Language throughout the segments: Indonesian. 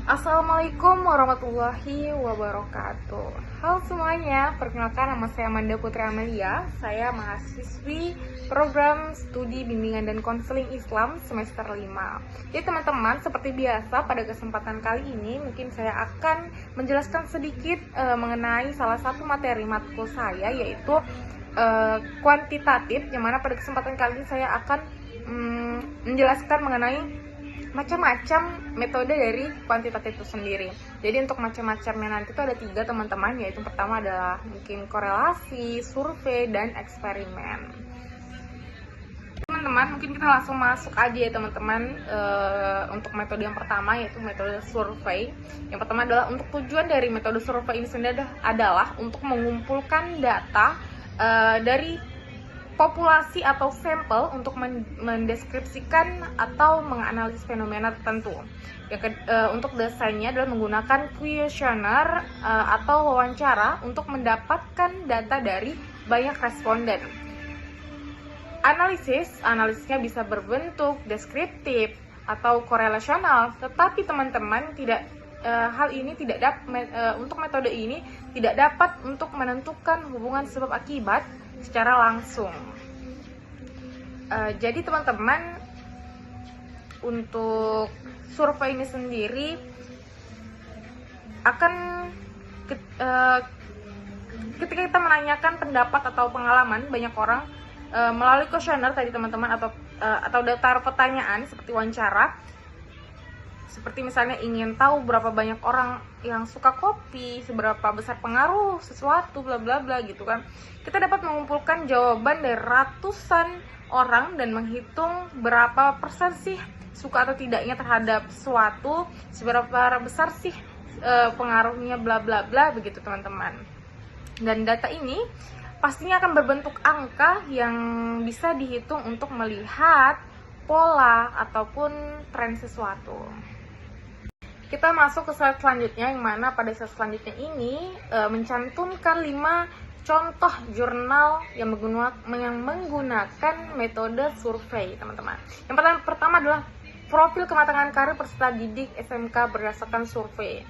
Assalamualaikum warahmatullahi wabarakatuh. Halo semuanya, perkenalkan nama saya Amanda Putri Amelia. Saya mahasiswi program studi bimbingan dan konseling Islam semester 5. Jadi teman-teman, seperti biasa pada kesempatan kali ini mungkin saya akan menjelaskan sedikit mengenai salah satu materi matkul saya, yaitu kuantitatif, yang mana pada kesempatan kali ini saya akan menjelaskan mengenai macam-macam metode dari kuantitatif itu sendiri. Jadi untuk macam-macamnya nanti itu ada 3 teman-teman, yaitu pertama adalah mungkin korelasi, survei, dan eksperimen. Teman-teman, mungkin kita langsung masuk aja ya teman-teman. Untuk metode yang pertama yaitu metode survei. Yang pertama adalah untuk tujuan dari metode survei ini sendiri adalah untuk mengumpulkan data dari populasi atau sampel untuk mendeskripsikan atau menganalisis fenomena tertentu. Untuk desainnya adalah menggunakan kuesioner atau wawancara untuk mendapatkan data dari banyak responden. Analisisnya bisa berbentuk deskriptif atau korelasional, tetapi teman-teman hal ini untuk metode ini tidak dapat untuk menentukan hubungan sebab akibat secara langsung. Jadi teman-teman, untuk survei ini sendiri akan ketika kita menanyakan pendapat atau pengalaman banyak orang melalui kuesioner tadi teman-teman, atau daftar pertanyaan seperti wawancara. Seperti misalnya ingin tahu berapa banyak orang yang suka kopi, seberapa besar pengaruh sesuatu, bla bla bla gitu kan. Kita dapat mengumpulkan jawaban dari ratusan orang dan menghitung berapa persen sih suka atau tidaknya terhadap sesuatu, seberapa besar sih pengaruhnya, bla bla bla begitu teman-teman. Dan data ini pastinya akan berbentuk angka yang bisa dihitung untuk melihat pola ataupun tren sesuatu. Kita masuk ke slide selanjutnya, yang mana pada slide selanjutnya ini mencantumkan 5 contoh jurnal yang menggunakan metode survei, teman-teman. Yang pertama adalah profil kematangan karir peserta didik SMK berdasarkan survei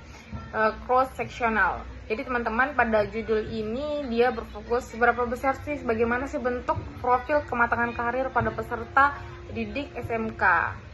cross sectional. Jadi teman-teman, pada judul ini dia berfokus seberapa besar sih, bagaimana sih bentuk profil kematangan karir pada peserta didik SMK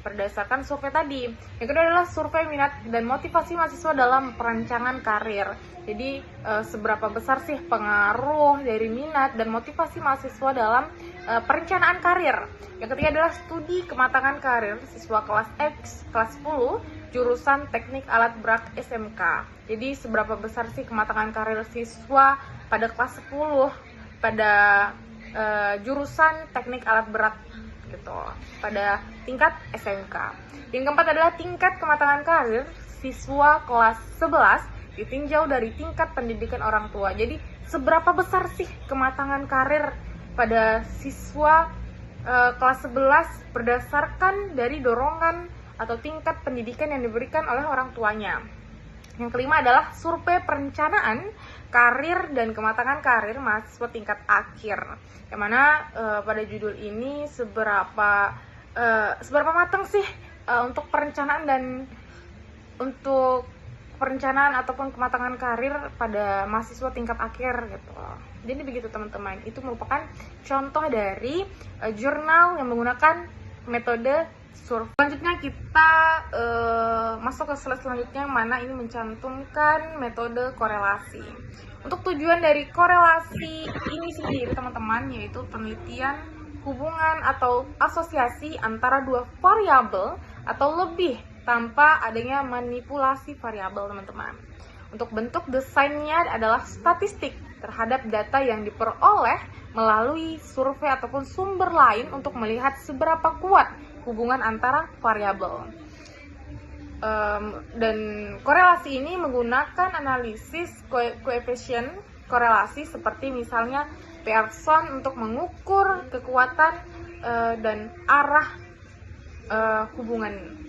berdasarkan survei tadi. Yang kedua adalah survei minat dan motivasi mahasiswa dalam perancangan karir. Jadi seberapa besar sih pengaruh dari minat dan motivasi mahasiswa dalam perencanaan karir. Yang ketiga adalah studi kematangan karir siswa kelas X, kelas 10, jurusan teknik alat berat SMK. Jadi seberapa besar sih kematangan karir siswa pada kelas 10 pada jurusan teknik alat berat gitu, pada tingkat SMK. Yang keempat adalah tingkat kematangan karir siswa kelas 11 ditinjau dari tingkat pendidikan orang tua. Jadi seberapa besar sih kematangan karir pada siswa kelas 11 berdasarkan dari dorongan atau tingkat pendidikan yang diberikan oleh orang tuanya. Yang kelima adalah survei perencanaan karir dan kematangan karir mahasiswa tingkat akhir, yang mana pada judul ini seberapa matang sih untuk perencanaan ataupun kematangan karir pada mahasiswa tingkat akhir gitu. Jadi begitu teman-teman, itu merupakan contoh dari jurnal yang menggunakan metode survei. Selanjutnya kita masuk ke slide selanjutnya, yang mana ini mencantumkan metode korelasi. Untuk tujuan dari korelasi ini sendiri teman-teman, yaitu penelitian hubungan atau asosiasi antara 2 variabel atau lebih tanpa adanya manipulasi variabel, teman-teman. Untuk bentuk desainnya adalah statistik terhadap data yang diperoleh melalui survei ataupun sumber lain untuk melihat seberapa kuat hubungan antara variabel. Dan korelasi ini menggunakan analisis koefisien korelasi seperti misalnya Pearson untuk mengukur kekuatan dan arah hubungan.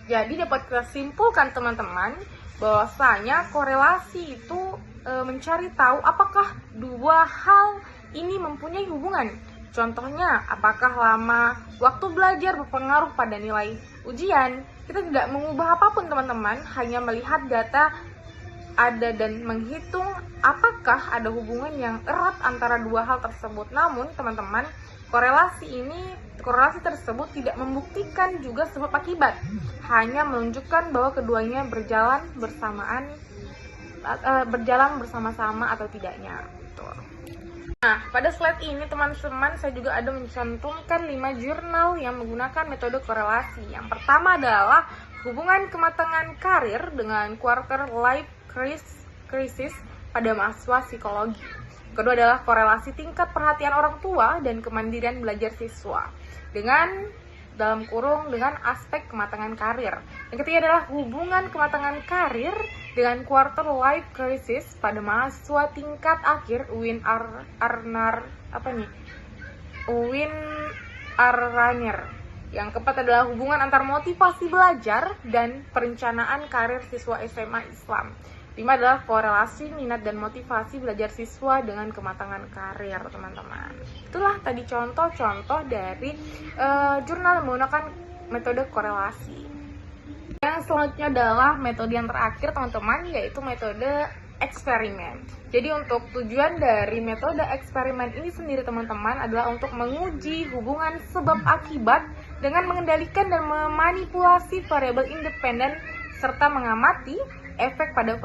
Jadi dapat kita simpulkan teman-teman bahwasanya korelasi itu mencari tahu apakah 2 hal ini mempunyai hubungan. Contohnya, apakah lama waktu belajar berpengaruh pada nilai ujian? Kita tidak mengubah apapun teman-teman, hanya melihat data ada dan menghitung apakah ada hubungan yang erat antara dua hal tersebut. Namun teman-teman, korelasi tersebut tidak membuktikan juga sebab akibat, hanya menunjukkan bahwa keduanya berjalan bersama-sama atau tidaknya. Betul. Nah, pada slide ini teman-teman saya juga ada mencantumkan 5 jurnal yang menggunakan metode korelasi. Yang pertama adalah hubungan kematangan karir dengan quarter life crisis pada mahasiswa psikologi. Kedua adalah korelasi tingkat perhatian orang tua dan kemandirian belajar siswa dengan aspek kematangan karir. Yang ketiga adalah hubungan kematangan karir dengan quarter life crisis pada mahasiswa tingkat akhir Win Arranier. Yang keempat adalah hubungan antar motivasi belajar dan perencanaan karir siswa SMA Islam. 5 adalah korelasi minat dan motivasi belajar siswa dengan kematangan karir, teman-teman. Itulah tadi contoh-contoh dari jurnal yang menggunakan metode korelasi. Yang selanjutnya adalah metode yang terakhir, teman-teman, yaitu metode eksperimen. Jadi untuk tujuan dari metode eksperimen ini sendiri, teman-teman, adalah untuk menguji hubungan sebab akibat dengan mengendalikan dan memanipulasi variabel independen serta mengamati efek pada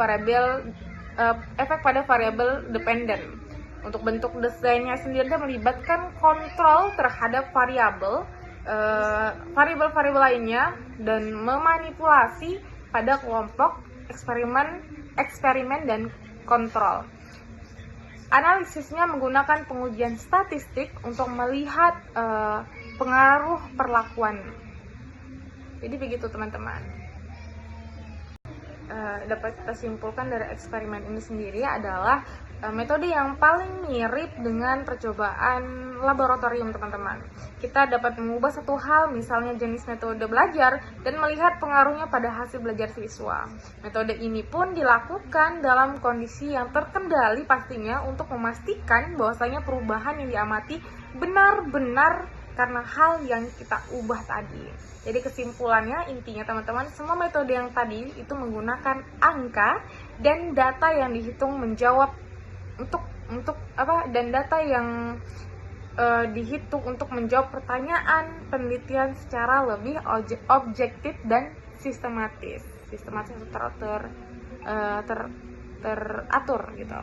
variabel dependen. Untuk bentuk desainnya sendiri melibatkan kontrol terhadap variabel lainnya dan memanipulasi pada kelompok eksperimen dan kontrol. Analisisnya menggunakan pengujian statistik untuk melihat pengaruh perlakuan. Jadi begitu, teman-teman. Dapat kita simpulkan dari eksperimen ini sendiri adalah metode yang paling mirip dengan percobaan laboratorium, teman-teman. Kita dapat mengubah satu hal, misalnya jenis metode belajar, dan melihat pengaruhnya pada hasil belajar siswa. Metode ini pun dilakukan dalam kondisi yang terkendali pastinya untuk memastikan bahwasanya perubahan yang diamati benar-benar karena hal yang kita ubah tadi. Jadi kesimpulannya, intinya teman-teman, semua metode yang tadi itu menggunakan angka dan data yang dihitung menjawab dihitung untuk menjawab pertanyaan penelitian secara lebih objektif dan sistematis atau teratur gitu.